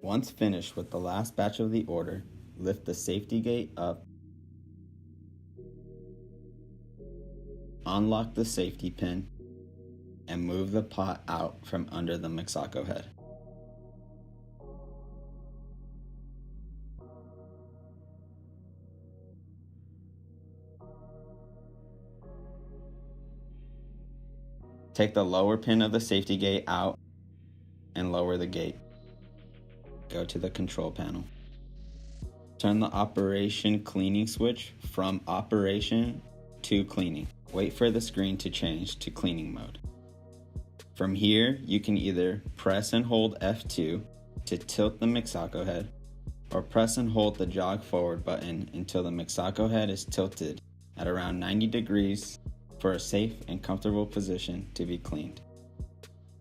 Once finished with the last batch of the order, lift the safety gate up, unlock the safety pin, and move the pot out from under the MIXACO head. Take the lower pin of the safety gate out and lower the gate. Go to the control panel. Turn the operation cleaning switch from operation to cleaning. Wait for the screen to change to cleaning mode. From here, you can either press and hold F2 to tilt the MIXACO head, or press and hold the jog forward button until the MIXACO head is tilted at around 90 degrees for a safe and comfortable position to be cleaned.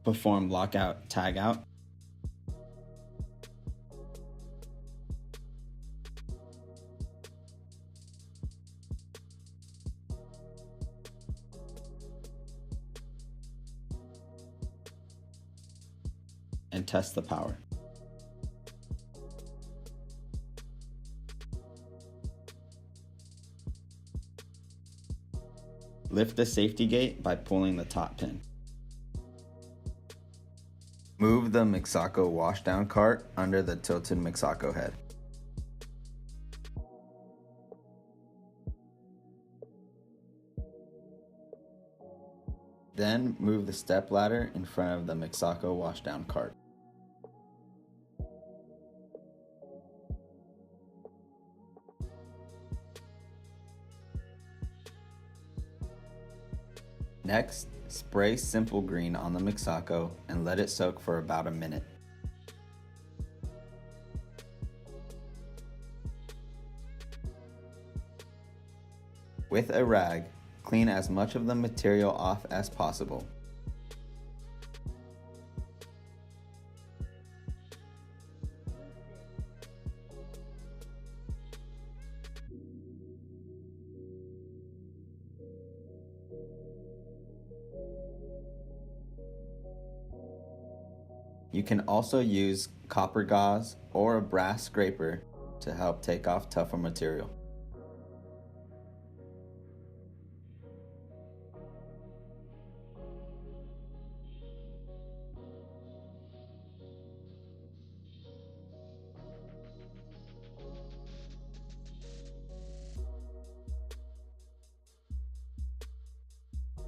Perform lockout tagout. And test the power. Lift the safety gate by pulling the top pin. Move the MIXACO washdown cart under the tilted MIXACO head. Then move the step ladder in front of the MIXACO washdown cart. Next, spray Simple Green on the MIXACO and let it soak for about a minute. With a rag, clean as much of the material off as possible. You can also use copper gauze or a brass scraper to help take off tougher material.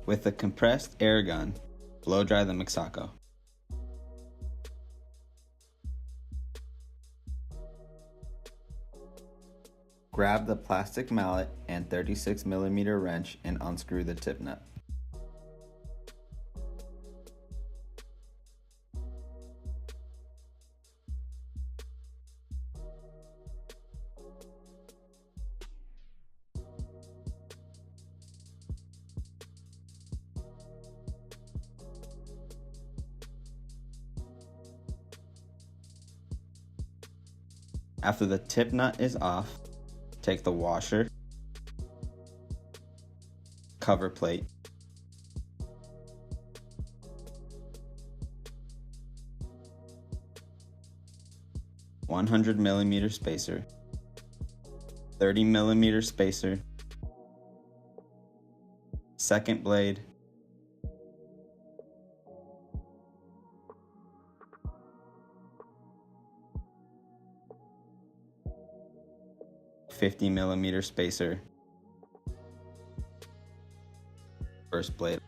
With a compressed air gun, blow dry the MIXACO. Grab the plastic mallet and 36mm wrench and unscrew the tip nut. After the tip nut is off, take the washer, cover plate, (100mm spacer, 30mm spacer, second blade, (50mm spacer), first blade.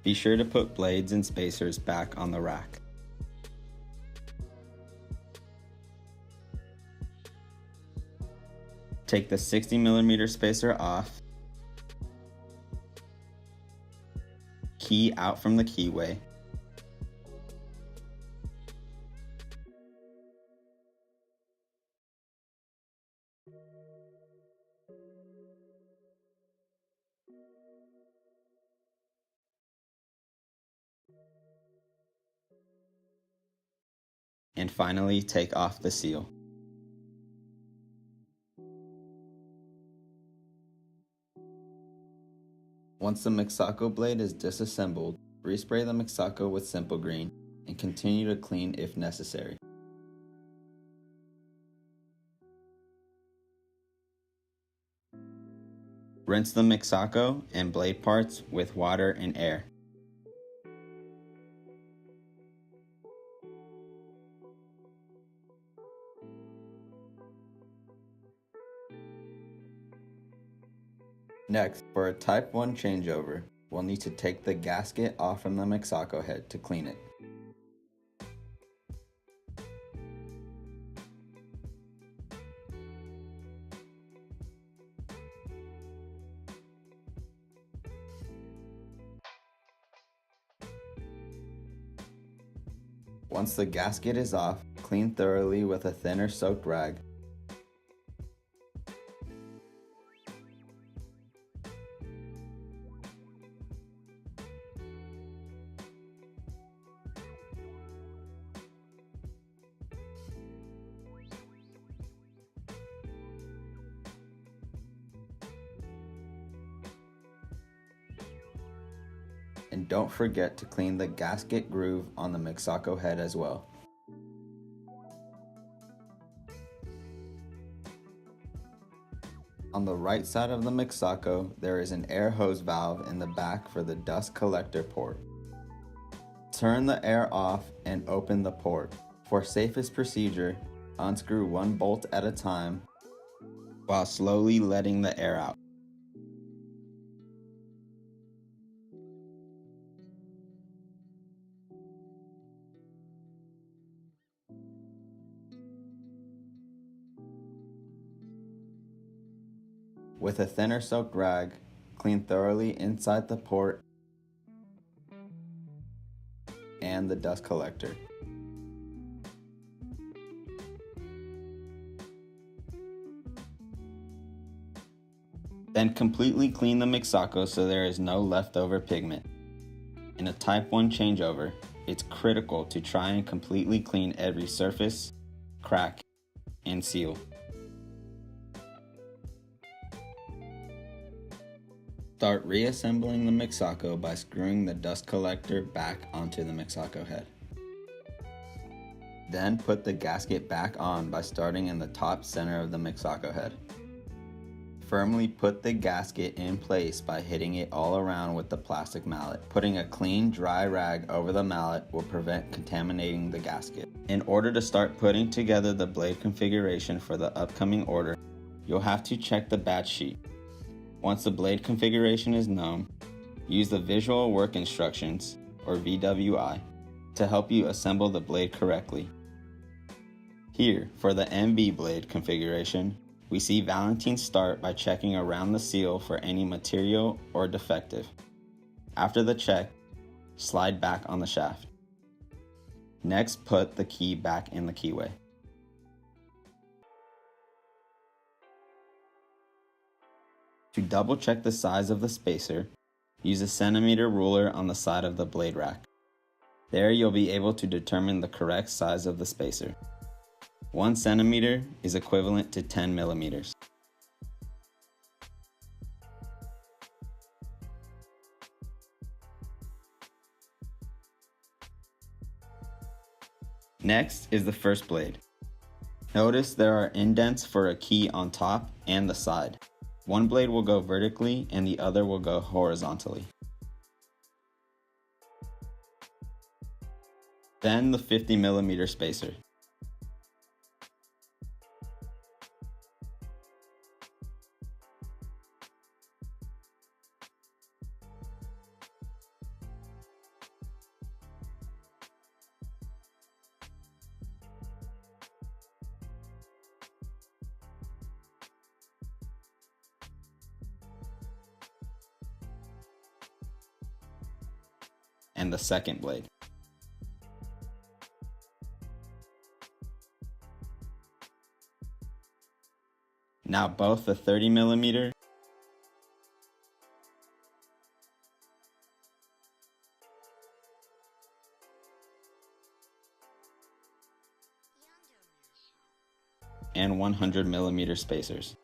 Be sure to put blades and spacers back on the rack. Take the 60mm spacer off, key out from the keyway, and finally take off the seal. Once the MIXACO blade is disassembled, respray the MIXACO with Simple Green and continue to clean if necessary. Rinse the MIXACO and blade parts with water and air. Next, for a Type 1 changeover, we'll need to take the gasket off from the MIXACO head to clean it. Once the gasket is off, clean thoroughly with a thinner soaked rag. And don't forget to clean the gasket groove on the MIXACO head as well. On the right side of the MIXACO, there is an air hose valve in the back for the dust collector port. Turn the air off and open the port. For safest procedure, unscrew one bolt at a time while slowly letting the air out. With a thinner soaked rag, clean thoroughly inside the port and the dust collector. Then completely clean the MIXACO so there is no leftover pigment. In a Type 1 changeover, it's critical to try and completely clean every surface, crack, and seal. Start reassembling the MIXACO by screwing the dust collector back onto the MIXACO head. Then put the gasket back on by starting in the top center of the MIXACO head. Firmly put the gasket in place by hitting it all around with the plastic mallet. Putting a clean, dry rag over the mallet will prevent contaminating the gasket. In order to start putting together the blade configuration for the upcoming order, you'll have to check the batch sheet. Once the blade configuration is known, use the Visual Work Instructions, or VWI, to help you assemble the blade correctly. Here, for the MB blade configuration, we see Valentine start by checking around the seal for any material or defective. After the check, slide back on the shaft. Next, put the key back in the keyway. To double check the size of the spacer, use a centimeter ruler on the side of the blade rack. There you'll be able to determine the correct size of the spacer. 1 centimeter is equivalent to 10 millimeters. Next is the first blade. Notice there are indents for a key on top and the side. One blade will go vertically and the other will go horizontally. Then the 50 millimeter spacer. And the second blade. Now both the 30 millimeter and 100 millimeter spacers.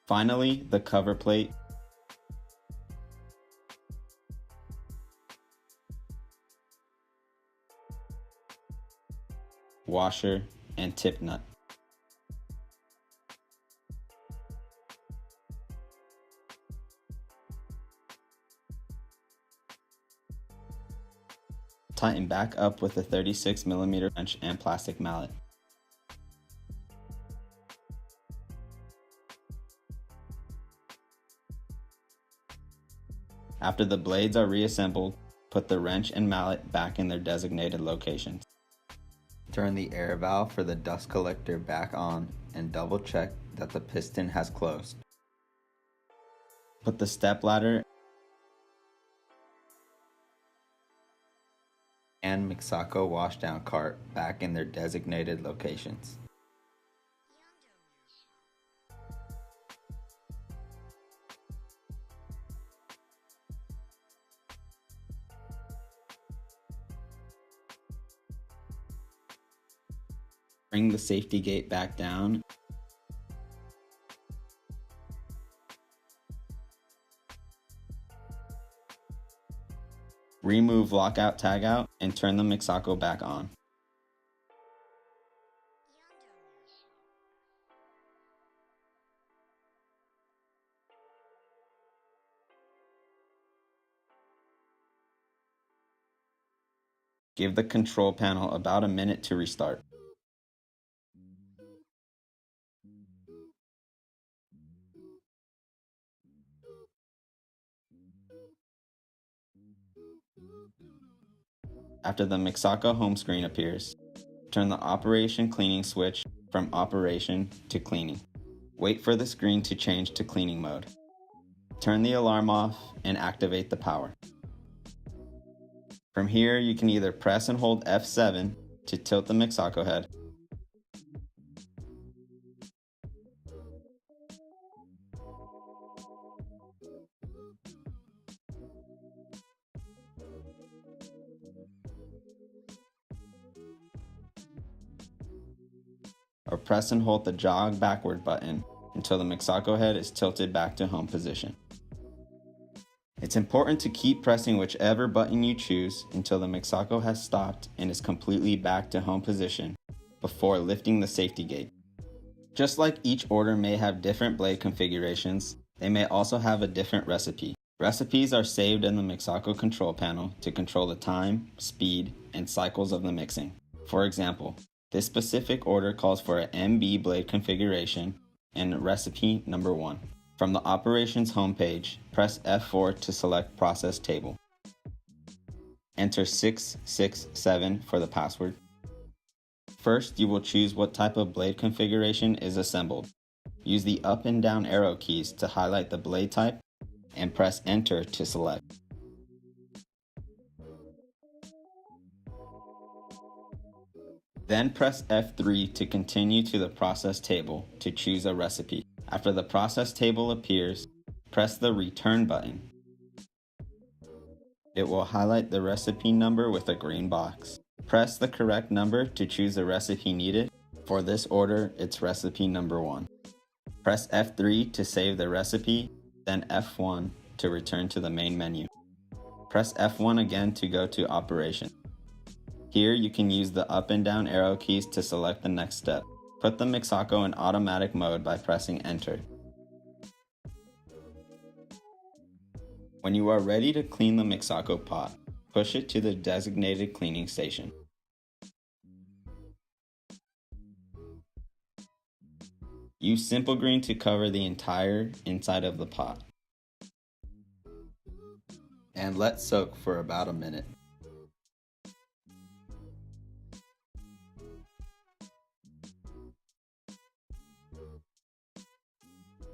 Finally, the cover plate, washer, and tip nut. Tighten back up with a 36 millimeter wrench and plastic mallet. After the blades are reassembled, put the wrench and mallet back in their designated locations. Turn the air valve for the dust collector back on and double check that the piston has closed. Put the stepladder and MIXACO washdown cart back in their designated locations. Bring the safety gate back down . Remove lockout tagout and turn the MIXACO back on. Give the control panel about a minute to restart. After the MIXACO home screen appears, turn the operation cleaning switch from operation to cleaning. Wait for the screen to change to cleaning mode. Turn the alarm off and activate the power. From here, you can either press and hold F7 to tilt the MIXACO head, or press and hold the jog backward button until the MIXACO head is tilted back to home position. It's important to keep pressing whichever button you choose until the MIXACO has stopped and is completely back to home position before lifting the safety gate. Just like each order may have different blade configurations, they may also have a different recipe. Recipes are saved in the MIXACO control panel to control the time, speed, and cycles of the mixing. For example, this specific order calls for an MB blade configuration and recipe number 1. From the operations homepage, press F4 to select process table. Enter 667 for the password. First, you will choose what type of blade configuration is assembled. Use the up and down arrow keys to highlight the blade type and press enter to select. Then press F3 to continue to the process table to choose a recipe. After the process table appears, press the return button. It will highlight the recipe number with a green box. Press the correct number to choose the recipe needed. For this order, it's recipe number 1. Press F3 to save the recipe, then F1 to return to the main menu. Press F1 again to go to operation. Here you can use the up and down arrow keys to select the next step. Put the MIXACO in automatic mode by pressing enter. When you are ready to clean the MIXACO pot, push it to the designated cleaning station. Use simple green to cover the entire inside of the pot. And let soak for about a minute.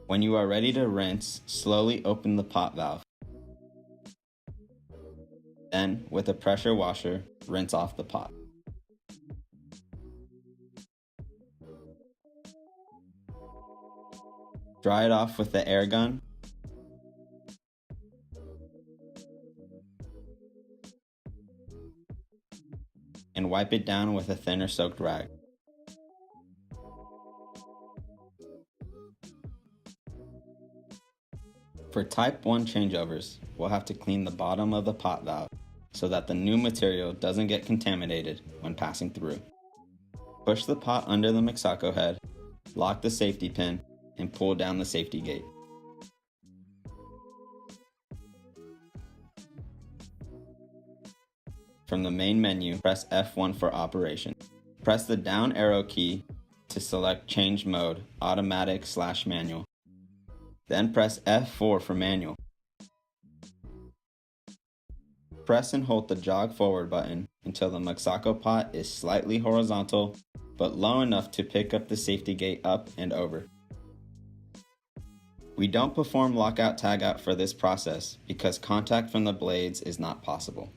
When you are ready to rinse, slowly open the pot valve. Then, with a pressure washer, rinse off the pot. Dry it off with the air gun. And wipe it down with a thinner soaked rag. For type 1 changeovers, we'll have to clean the bottom of the pot valve so that the new material doesn't get contaminated when passing through. Push the pot under the MIXACO head, lock the safety pin, and pull down the safety gate. From the main menu, press F1 for operation. Press the down arrow key to select change mode, automatic/manual. Then press F4 for manual. Press and hold the jog forward button until the MIXACO pot is slightly horizontal but low enough to pick up the safety gate up and over. We don't perform lockout tagout for this process because contact from the blades is not possible.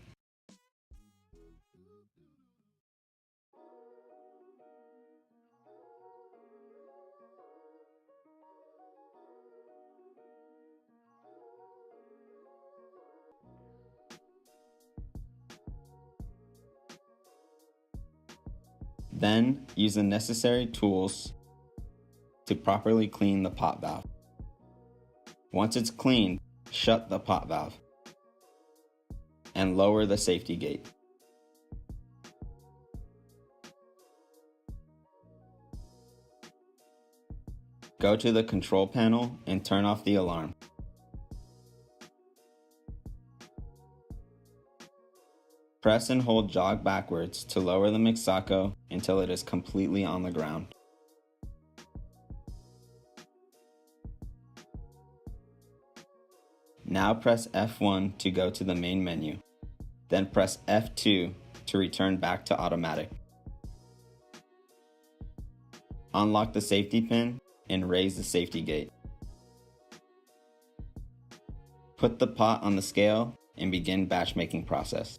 Then, use the necessary tools to properly clean the pot valve. Once it's cleaned, shut the pot valve and lower the safety gate. Go to the control panel and turn off the alarm. Press and hold jog backwards to lower the MIXACO until it is completely on the ground. Now press F1 to go to the main menu. Then press F2 to return back to automatic. Unlock the safety pin and raise the safety gate. Put the pot on the scale and begin batch making process.